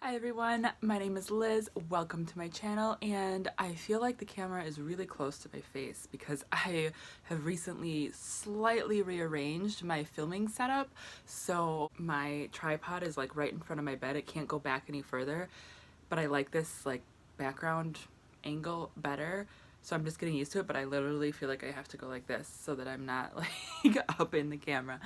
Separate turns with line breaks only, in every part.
Hi everyone, my name is Liz. Welcome to my channel, and I feel like the camera is really close to my face because I have recently slightly rearranged my filming setup, so my tripod is like right in front of my bed. It can't go back any further, but I like this like background angle better. So I'm just getting used to it, but I literally feel like I have to go like this so that I'm not like up in the camera.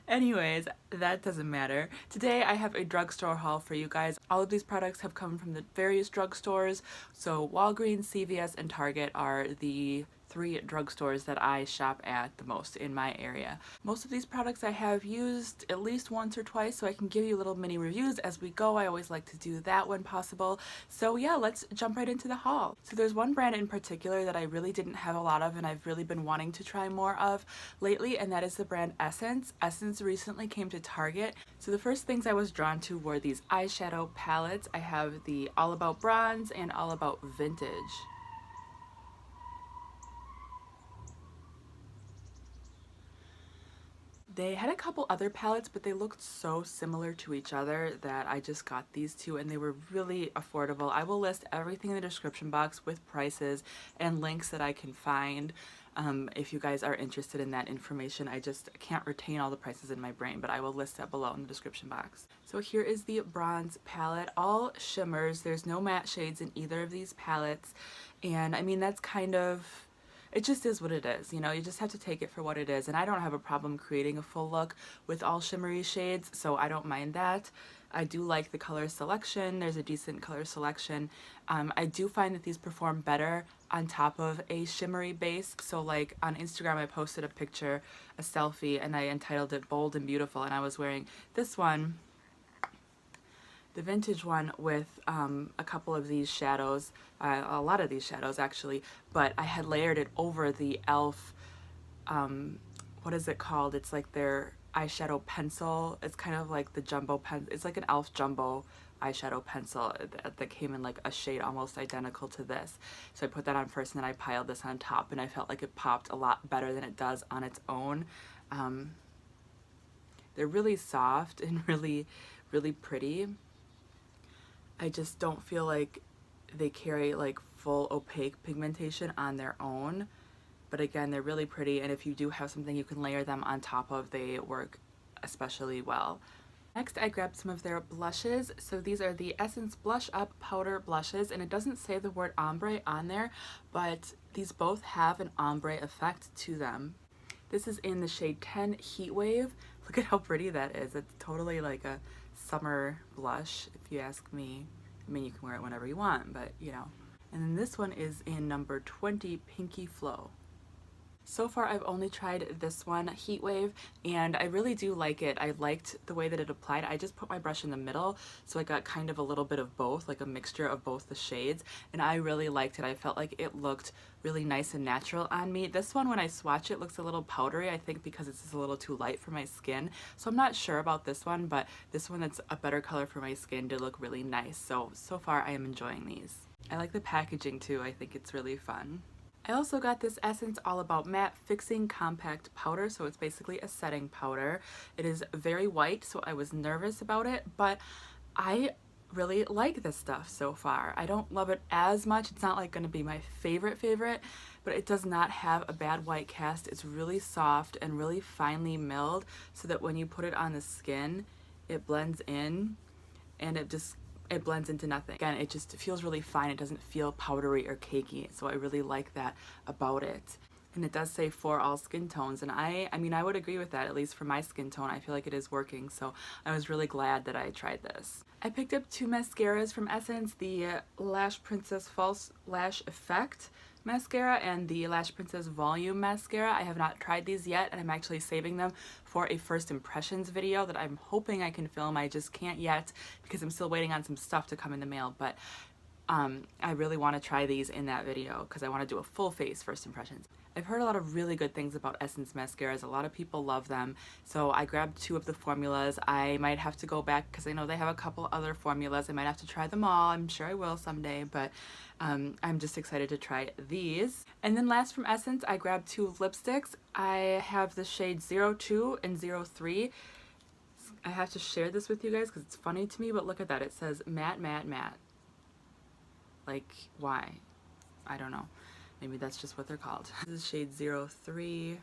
Anyways, that doesn't matter. Today I have a drugstore haul for you guys. All of these products have come from the various drugstores. So Walgreens, CVS, and Target are the three drugstores that I shop at the most in my area. Most of these products I have used at least once or twice, so I can give you little mini reviews as we go. I always like to do that when possible. So yeah, let's jump right into the haul. So there's one brand in particular that I really didn't have a lot of and I've really been wanting to try more of lately, and that is the brand Essence. Essence recently came to Target. So the first things I was drawn to were these eyeshadow palettes. I have the All About Bronze and All About Vintage. They had a couple other palettes, but they looked so similar to each other that I just got these two, and they were really affordable. I will list everything in the description box with prices and links that I can find if you guys are interested in that information. I just can't retain all the prices in my brain, but I will list that below in the description box. So here is the bronze palette, all shimmers. There's no matte shades in either of these palettes, and I mean that's kind of, it just is what it is, you know, you just have to take it for what it is. And I don't have a problem creating a full look with all shimmery shades, so I don't mind that. I do like the color selection. There's a decent color selection. I do find that these perform better on top of a shimmery base. So like on Instagram I posted a picture, a selfie, and I entitled it Bold and Beautiful, and I was wearing this one, the vintage one, with a couple of these shadows, a lot of these shadows actually, but I had layered it over the e.l.f. What is it called? It's like their eyeshadow pencil. It's kind of like the jumbo pen. It's like an e.l.f. jumbo eyeshadow pencil that came in like a shade almost identical to this. So I put that on first, and then I piled this on top, and I felt like it popped a lot better than it does on its own. They're really soft and really pretty. I just don't feel like they carry like full opaque pigmentation on their own, but again, they're really pretty, and if you do have something you can layer them on top of, they work especially well. Next, I grabbed some of their blushes. So these are the Essence Blush Up Powder Blushes, and it doesn't say the word ombre on there, but these both have an ombre effect to them. This is in the shade 10 Heat Wave. Look at how pretty that is. It's totally like a summer blush, if you ask me. I mean, you can wear it whenever you want, but you know. And then this one is in number 20 Pinky Flow. So far I've only tried this one, Heat Wave, and I really do like it. I liked the way that it applied. I just put my brush in the middle, so I got kind of a little bit of both, like a mixture of both the shades, and I really liked it. I felt like it looked really nice and natural on me. This one, when I swatch it, looks a little powdery, I think because it's just a little too light for my skin. So I'm not sure about this one, but this one that's a better color for my skin did look really nice. So far I am enjoying these. I like the packaging too. I think it's really fun. I also got this Essence All About Matte Fixing Compact Powder, so it's basically a setting powder. It is very white, so I was nervous about it, but I really like this stuff so far. I don't love it as much. It's not like going to be my favorite, but it does not have a bad white cast. It's really soft and really finely milled, so that when you put it on the skin, it blends in, and it blends into nothing. Again, it just feels really fine. It doesn't feel powdery or cakey, so I really like that about it. And it does say for all skin tones, and I mean, I would agree with that, at least for my skin tone. I feel like it is working, so I was really glad that I tried this. I picked up two mascaras from Essence, the Lash Princess False Lash Effect mascara and the Lash Princess Volume mascara. I have not tried these yet, and I'm actually saving them for a first impressions video that I'm hoping I can film. I just can't yet because I'm still waiting on some stuff to come in the mail, but I really want to try these in that video because I want to do a full face first impressions. I've heard a lot of really good things about Essence mascaras. A lot of people love them, so I grabbed two of the formulas. I might have to go back because I know they have a couple other formulas. I might have to try them all. I'm sure I will someday, but I'm just excited to try these. And then last from Essence, I grabbed two lipsticks. I have the shade 02 and 03. I have to share this with you guys because it's funny to me, but look at that. It says matte, matte, matte. Like, why? I don't know. Maybe that's just what they're called. This is shade 03.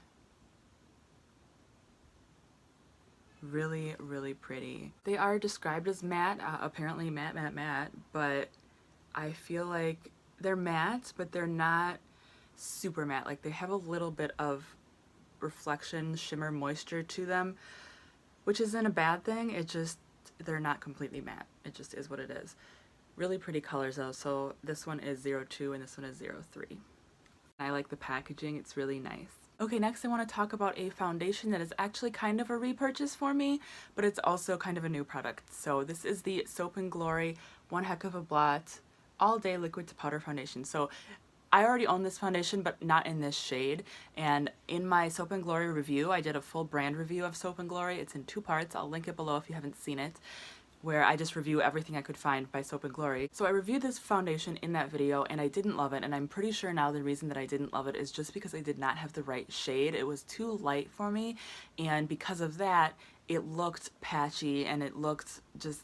Really, really pretty. They are described as matte, apparently matte, matte, matte, but I feel like they're matte, but they're not super matte. Like, they have a little bit of reflection, shimmer, moisture to them, which isn't a bad thing. It just, they're not completely matte. It just is what it is. Really pretty colors though. So this one is 02 and this one is 03. I like the packaging. It's really nice. Okay, next I want to talk about a foundation that is actually kind of a repurchase for me, but it's also kind of a new product. So this is the Soap & Glory One Heck of a Blot All Day Liquid to Powder Foundation. So I already own this foundation, but not in this shade. And in my Soap & Glory review, I did a full brand review of Soap & Glory. It's in 2 parts. I'll link it below if you haven't seen it, where I just review everything I could find by Soap & Glory. So I reviewed this foundation in that video and I didn't love it, and I'm pretty sure now the reason that I didn't love it is just because I did not have the right shade. It was too light for me, and because of that it looked patchy and it looked just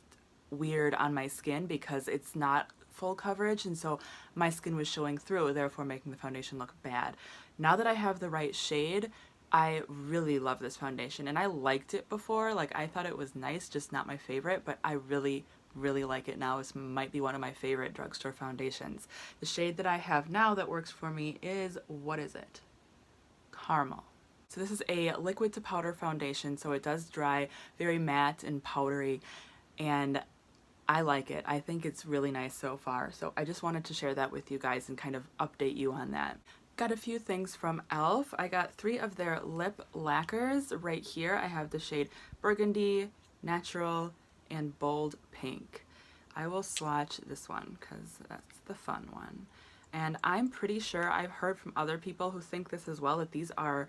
weird on my skin because it's not full coverage, and so my skin was showing through, therefore making the foundation look bad. Now that I have the right shade, I really love this foundation, and I liked it before. Like, I thought it was nice, just not my favorite, but I really, really like it now. This might be one of my favorite drugstore foundations. The shade that I have now that works for me is, what is it? Caramel. So this is a liquid to powder foundation, so it does dry very matte and powdery, and I like it. I think it's really nice so far. So I just wanted to share that with you guys and kind of update you on that. Got a few things from e.l.f. I got 3 of their lip lacquers right here. I have the shade Burgundy, Natural, and Bold Pink. I will swatch this one because that's the fun one. And I'm pretty sure I've heard from other people who think this as well, that these are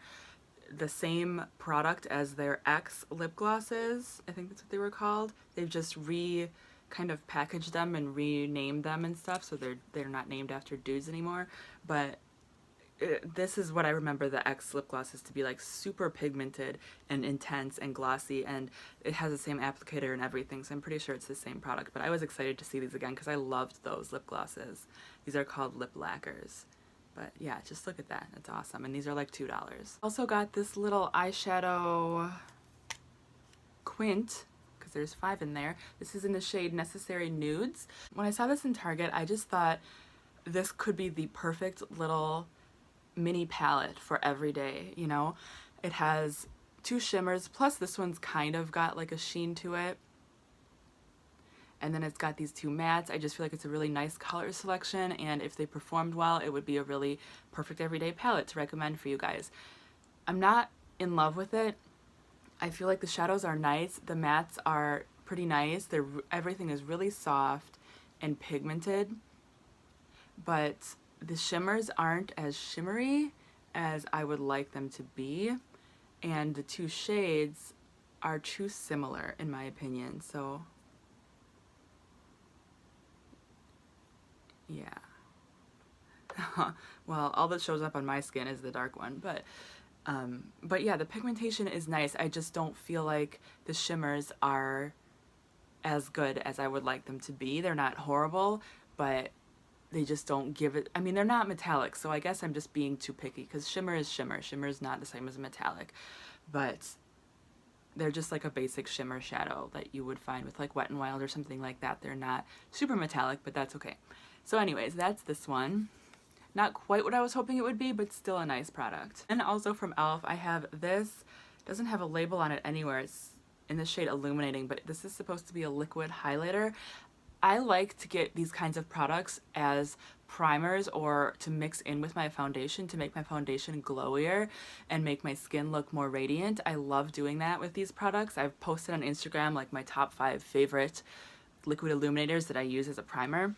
the same product as their X lip glosses. I think that's what they were called. They've just kind of packaged them and renamed them and stuff, so they're not named after dudes anymore. But this is what I remember the X lip glosses to be like, super pigmented and intense and glossy, and it has the same applicator and everything, so I'm pretty sure it's the same product. But I was excited to see these again because I loved those lip glosses. These are called Lip Lacquers. But yeah, just look at that. It's awesome. And these are like $2. Also got this little eyeshadow quint, because there's 5 in there. This is in the shade Necessary Nudes. When I saw this in Target, I just thought this could be the perfect little mini palette for every day, you know? It has 2 shimmers, plus this one's kind of got like a sheen to it. And then it's got these 2 mattes. I just feel like it's a really nice color selection, and if they performed well, it would be a really perfect everyday palette to recommend for you guys. I'm not in love with it. I feel like the shadows are nice, the mattes are pretty nice, everything is really soft and pigmented, but the shimmers aren't as shimmery as I would like them to be, and the 2 shades are too similar in my opinion. So yeah. Well, all that shows up on my skin is the dark one, but yeah, the pigmentation is nice. I just don't feel like the shimmers are as good as I would like them to be. They're not horrible, but they just don't give it, I mean, they're not metallic, so I guess I'm just being too picky, because shimmer is shimmer. Shimmer is not the same as metallic, but they're just like a basic shimmer shadow that you would find with like Wet n Wild or something like that. They're not super metallic, but that's okay. So anyways, that's this one. Not quite what I was hoping it would be, but still a nice product. And also from e.l.f. I have this. It doesn't have a label on it anywhere. It's in the shade Illuminating, but this is supposed to be a liquid highlighter. I like to get these kinds of products as primers or to mix in with my foundation to make my foundation glowier and make my skin look more radiant. I love doing that with these products. I've posted on Instagram like my top 5 favorite liquid illuminators that I use as a primer.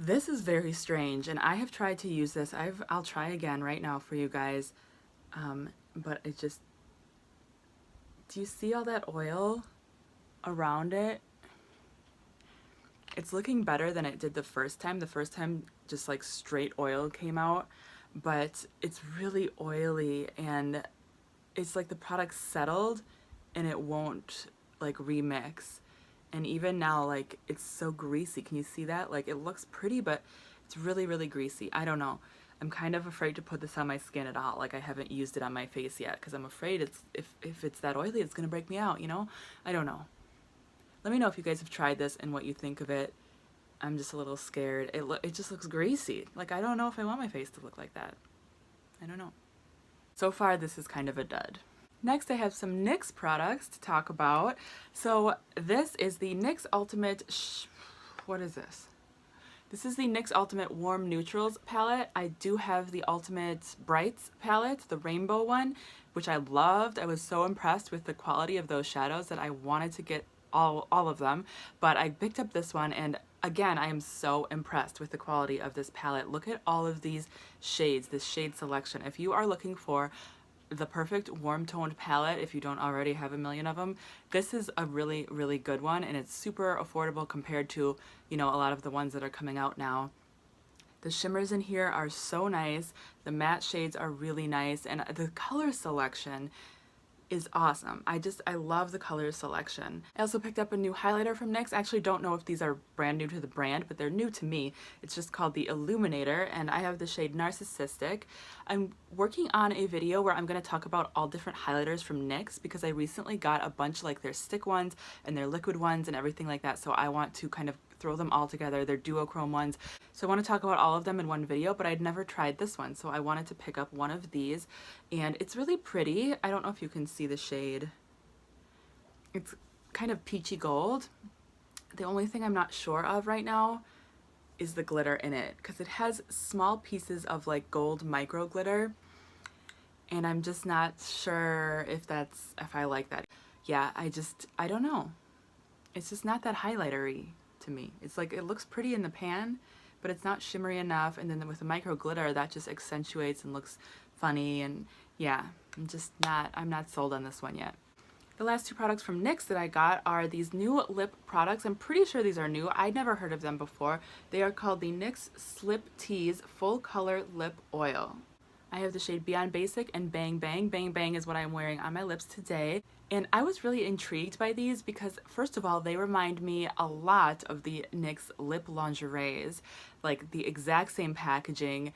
This is very strange, and I have tried to use this. I'll try again right now for you guys, but it just, do you see all that oil around it? It's looking better than it did the first time. The first time just like straight oil came out, but it's really oily, and it's like the product settled and it won't like remix. And even now, like, it's so greasy. Can you see that? Like, it looks pretty, but it's really, really greasy. I don't know. I'm kind of afraid to put this on my skin at all. Like, I haven't used it on my face yet because I'm afraid it's if it's that oily, it's going to break me out, you know? I don't know. Let me know if you guys have tried this and what you think of it. I'm just a little scared. It just looks greasy. Like, I don't know if I want my face to look like that. I don't know. So far, this is kind of a dud. Next, I have some NYX products to talk about. So this is the NYX Ultimate, what is this? This is the NYX Ultimate Warm Neutrals palette. I do have the Ultimate Brights palette, the rainbow one, which I loved. I was so impressed with the quality of those shadows that I wanted to get all of them. But I picked up this one, and again, I am so impressed with the quality of this palette. Look at all of these shades, this shade selection. If you are looking for the perfect warm toned palette, if you don't already have a million of them, this is a really, really good one, and it's super affordable compared to, you know, a lot of the ones that are coming out now. The shimmers in here are so nice, the matte shades are really nice, and the color selection is awesome. I love the color selection. I also picked up a new highlighter from NYX. I actually don't know if these are brand new to the brand, but they're new to me. It's just called the Illuminator, and I have the shade Narcissistic. I'm working on a video where I'm going to talk about all different highlighters from NYX because I recently got a bunch, like their stick ones and their liquid ones and everything like that, so I want to kind of throw them all together. They're duochrome ones. So I want to talk about all of them in one video, but I'd never tried this one, so I wanted to pick up one of these, and it's really pretty. I don't know if you can see the shade. It's kind of peachy gold. The only thing I'm not sure of right now is the glitter in it, because it has small pieces of like gold micro glitter, and I'm just not sure if I like that. Yeah, I don't know. It's just not that highlighter-y to me. It's like, it looks pretty in the pan, but it's not shimmery enough, and then with the micro glitter, that just accentuates and looks funny, and yeah, I'm not sold on this one yet. The last two products from NYX that I got are these new lip products. I'm pretty sure these are new. I'd never heard of them before. They are called the NYX Slip Tease Full Color Lip Oil. I have the shade Beyond Basic and Bang Bang. Bang Bang is what I'm wearing on my lips today. And I was really intrigued by these because, first of all, they remind me a lot of the NYX lip lingeries, like the exact same packaging,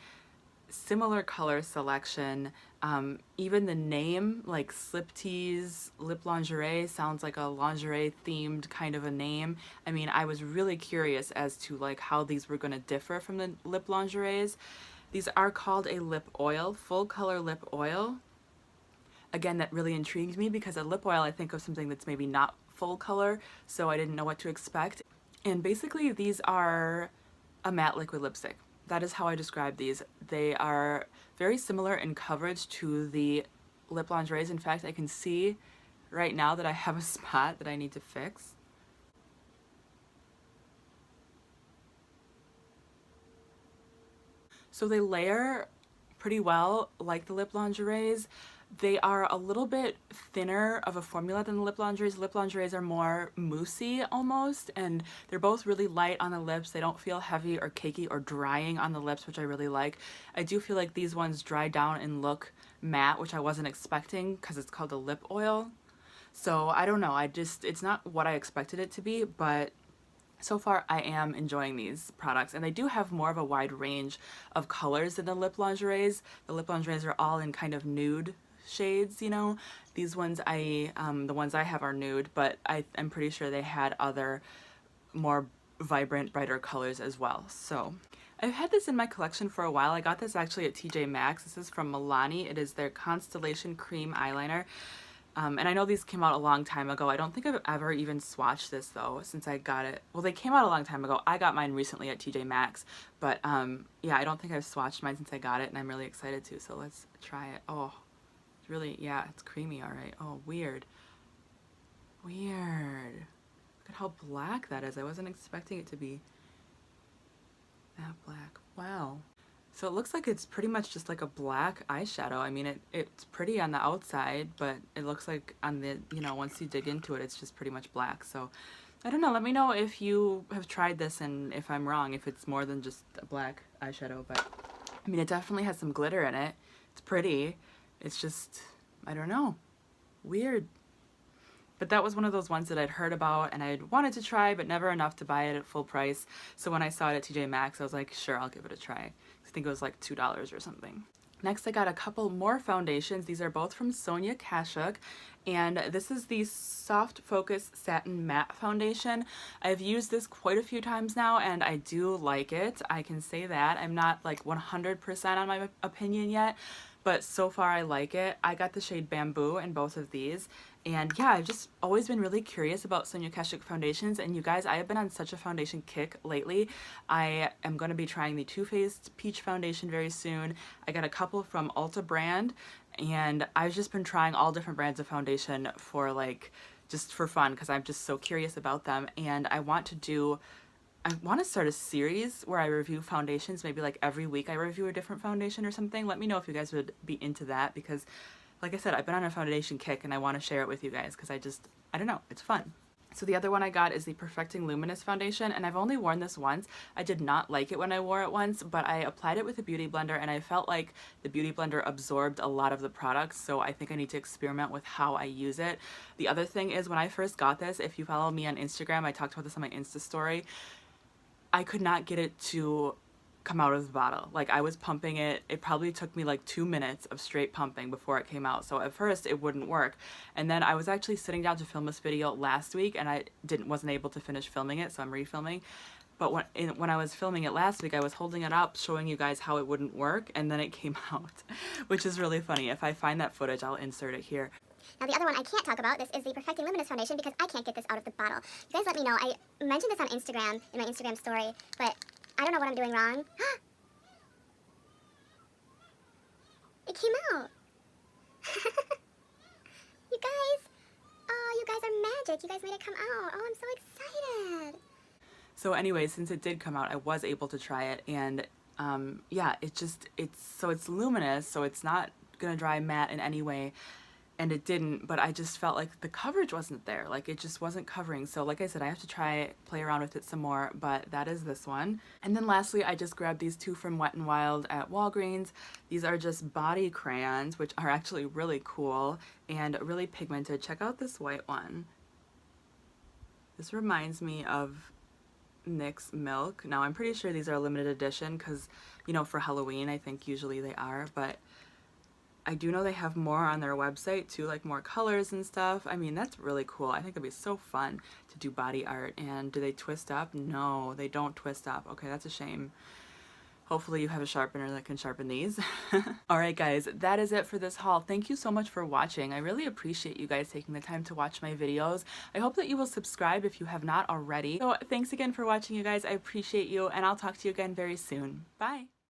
similar color selection, even the name, like Slip Tease Lip Lingerie, sounds like a lingerie themed kind of a name. I mean, I was really curious as to like how these were going to differ from the lip lingeries. These are called a lip oil, full color lip oil. Again, that really intrigued me because a lip oil, I think of something that's maybe not full color, so I didn't know what to expect. And basically these are a matte liquid lipstick. That is how I describe these. They are very similar in coverage to the lip lingeries. In fact, I can see right now that I have a spot that I need to fix. So they layer pretty well like the lip lingeries. They are a little bit thinner of a formula than the lip lingeries. Lip lingeries are more moussey almost, and they're both really light on the lips. They don't feel heavy or cakey or drying on the lips, which I really like. I do feel like these ones dry down and look matte, which I wasn't expecting because it's called a lip oil. So I don't know, it's not what I expected it to be, but so far I am enjoying these products, and they do have more of a wide range of colors than the lip lingeries. The lip lingeries are all in kind of nude shades, you know. These ones the ones I have are nude, but I'm pretty sure they had other more vibrant, brighter colors as well. So I've had this in my collection for a while. I got this actually at TJ Maxx. This is from Milani. It is their Constellation Cream Eyeliner. And I know these came out a long time ago. I don't think I've ever even swatched this though since I got it. Well, they came out a long time ago. I got mine recently at TJ Maxx, but yeah, I don't think I've swatched mine since I got it, and I'm really excited to. So let's try it. Oh, it's really, yeah, it's creamy. All right. Oh, weird. Weird. Look at how black that is. I wasn't expecting it to be that black. Wow. So it looks like it's pretty much just like a black eyeshadow. I mean, it's pretty on the outside, but it looks like on the, you know, once you dig into it, it's just pretty much black. So I don't know. Let me know if you have tried this and if I'm wrong, if it's more than just a black eyeshadow. But I mean, it definitely has some glitter in it. It's pretty. It's just, I don't know. Weird. But that was one of those ones that I'd heard about and I'd wanted to try, but never enough to buy it at full price. So when I saw it at TJ Maxx, I was like, sure, I'll give it a try. I think it was like $2 or something. Next, I got a couple more foundations. These are both from Sonia Kashuk, and this is the Soft Focus Satin Matte Foundation. I've used this quite a few times now, and I do like it. I can say that. I'm not like 100% on my opinion yet, but so far I like it. I got the shade Bamboo in both of these. And yeah, I've just always been really curious about Sonia Kashuk foundations, and you guys, I have been on such a foundation kick lately. I am going to be trying the Too Faced Peach Foundation very soon. I got a couple from Ulta brand, and I've just been trying all different brands of foundation for like, just for fun, because I'm just so curious about them. And I want to start a series where I review foundations, maybe like every week I review a different foundation or something. Let me know if you guys would be into that, because like I said, I've been on a foundation kick and I want to share it with you guys because I don't know, it's fun. So the other one I got is the Perfecting Luminous foundation, and I've only worn this once. I did not like it when I wore it once, but I applied it with a beauty blender and I felt like the beauty blender absorbed a lot of the products, so I think I need to experiment with how I use it. The other thing is, when I first got this, if you follow me on Instagram, I talked about this on my Insta story, I could not get it to come out of the bottle. Like, I was pumping it. It probably took me like 2 minutes of straight pumping before it came out. So at first it wouldn't work. And then I was actually sitting down to film this video last week and I wasn't able to finish filming it, so I'm refilming. But when I was filming it last week, I was holding it up showing you guys how it wouldn't work, and then it came out, which is really funny. If I find that footage, I'll insert it here.
Now the other one I can't talk about, this is the Perfecting Luminous foundation because I can't get this out of the bottle. You guys let me know. I mentioned this on Instagram, in my Instagram story, but I don't know what I'm doing wrong. It came out. You guys, oh, you guys are magic. You guys made it come out. Oh, I'm so excited.
So anyway, since it did come out, I was able to try it, and yeah, it's luminous, so it's not gonna dry matte in any way, and it didn't, but I just felt like the coverage wasn't there. Like, it just wasn't covering. So like I said, I have to play around with it some more, but that is this one. And then lastly, I just grabbed these two from Wet n Wild at Walgreens. These are just body crayons, which are actually really cool and really pigmented. Check out this white one. This reminds me of Nyx Milk. Now, I'm pretty sure these are a limited edition because, you know, for Halloween, I think usually they are, but I do know they have more on their website too, like more colors and stuff. I mean, that's really cool. I think it'd be so fun to do body art. And do they twist up? No, they don't twist up. Okay, that's a shame. Hopefully you have a sharpener that can sharpen these. Alright guys, that is it for this haul. Thank you so much for watching. I really appreciate you guys taking the time to watch my videos. I hope that you will subscribe if you have not already. So thanks again for watching, you guys. I appreciate you, and I'll talk to you again very soon. Bye!